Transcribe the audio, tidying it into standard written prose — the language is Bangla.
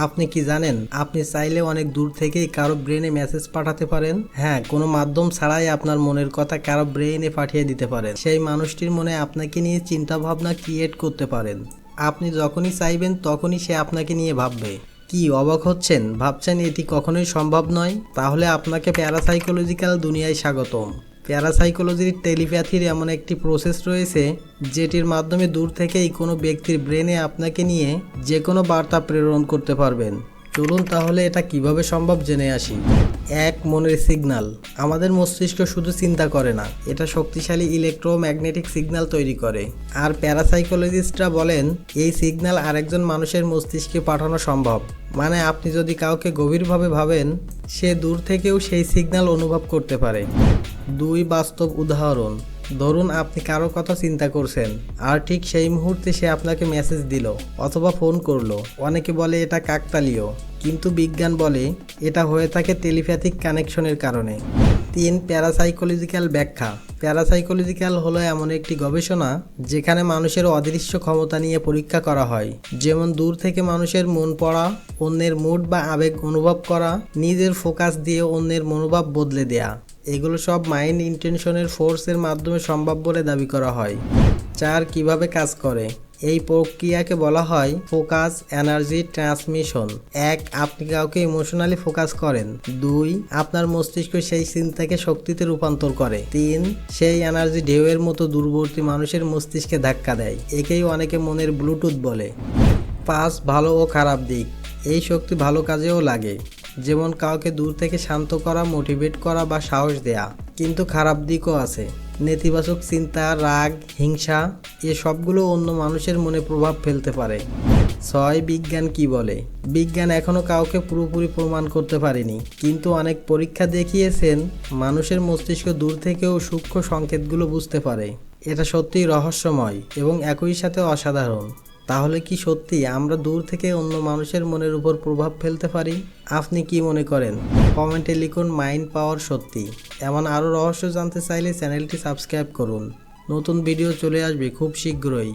আপনি কি জানেন আপনি চাইলে অনেক দূর থেকেই কারো ব্রেনে মেসেজ পাঠাতে পারেন। হ্যাঁ, কোনো মাধ্যম ছাড়াই আপনার মনের কথা কারো ব্রেনে পাঠিয়ে দিতে পারেন। সেই মানুষটির মনে আপনাকে নিয়ে চিন্তা ভাবনা ক্রিয়েট করতে পারেন। আপনি যখনই চাইবেন তখনই সে আপনাকে নিয়ে ভাববে। কি অবাক হচ্ছেন? ভাবছেন এটি কখনোই সম্ভব নয়? তাহলে আপনাকে প্যারাসাইকোলজিক্যাল দুনিয়ায় স্বাগতম। প্যারাসাইকোলজির টেলিপ্যাথির এমন একটি প্রসেস রয়েছে যেটির মাধ্যমে দূর থেকেই কোনো ব্যক্তির ব্রেনে আপনাকে নিয়ে যে কোনো বার্তা প্রেরণ করতে পারবেন। চলুন তাহলে এটা কিভাবে সম্ভব জেনে আসি। এক, মনের সিগন্যাল। আমাদের মস্তিষ্ক শুধু চিন্তা করে না, এটা শক্তিশালী ইলেকট্রোম্যাগনেটিক সিগন্যাল তৈরি করে। আর প্যারাসাইকোলজিস্টরা বলেন এই সিগন্যাল আরেকজন মানুষের মস্তিষ্কে পাঠানো সম্ভব। মানে আপনি যদি কাউকে গভীরভাবে ভাবেন, সে দূর থেকেও সেই সিগন্যাল অনুভব করতে পারে। দুই, বাস্তব উদাহরণ। ধরুন আপনি কারো কথা চিন্তা করছেন আর ঠিক সেই মুহূর্তে সে আপনাকে মেসেজ দিল অথবা ফোন করলো। অনেকে বলে এটা কাকতালীয়, কিন্তু বিজ্ঞান বলে এটা হয়ে থাকে টেলিপ্যাথিক কানেকশনের কারণে। তিন, প্যারাসাইকোলজিক্যাল ব্যাখ্যা। প্যারাসাইকোলজিক্যাল হলো এমন একটি গবেষণা যেখানে মানুষের অদৃশ্য ক্ষমতা নিয়ে পরীক্ষা করা হয়। যেমন দূর থেকে মানুষের মন পড়া, অন্যের মুড বা আবেগ অনুভব করা, নিজের ফোকাস দিয়ে অন্যের মনোভাব বদলে দেয়া। এগুলো সব মাইন্ড ইন্টেনশনের ফোর্সের মাধ্যমে সম্ভব বলে দাবি করা হয়। চার, কিভাবে কাজ করে। এই প্রক্রিয়াকে বলা হয় ফোকাস এনার্জি ট্রান্সমিশন। এক, আপনি কাউকে ইমোশনালি ফোকাস করেন। দুই, আপনার মস্তিষ্ক সেই চিন্তাকে শক্তিতে রূপান্তর করে। তিন, সেই এনার্জি ঢেউয়ের মতো দূরবর্তী মানুষের মস্তিষ্কে ধাক্কা দেয়। একেই অনেকে মনের ব্লুটুথ বলে। পাঁচ, ভালো ও খারাপ দিক। এই শক্তি ভালো কাজেও লাগে, যেমন কাউকে দূর থেকে শান্ত করা, মোটিভেট করা বা সাহস দেয়া। কিন্তু খারাপ দিকও আছে। নেতিবাচক চিন্তা, রাগ, হিংসা এ সবগুলো অন্য মানুষের মনে প্রভাব ফেলতে পারে। ছয়, বিজ্ঞান কি বলে। বিজ্ঞান এখনো কাউকে পুরোপুরি প্রমাণ করতে পারেনি, কিন্তু অনেক পরীক্ষা দেখিয়েছেন মানুষের মস্তিষ্ক দূর থেকেও সূক্ষ্ম সংকেতগুলো বুঝতে পারে। এটা সত্যিই রহস্যময় এবং একই সাথে অসাধারণ। তাহলে কি সত্যি আমরা দূর থেকে অন্য মানুষের মনের উপর প্রভাব ফেলতে পারি? আপনি কি মনে করেন? কমেন্টে লিখুন মাইন্ড পাওয়ার সত্যি। এমন আরও রহস্য জানতে চাইলে চ্যানেলটি সাবস্ক্রাইব করুন। নতুন ভিডিও চলে আসবে খুব শীঘ্রই।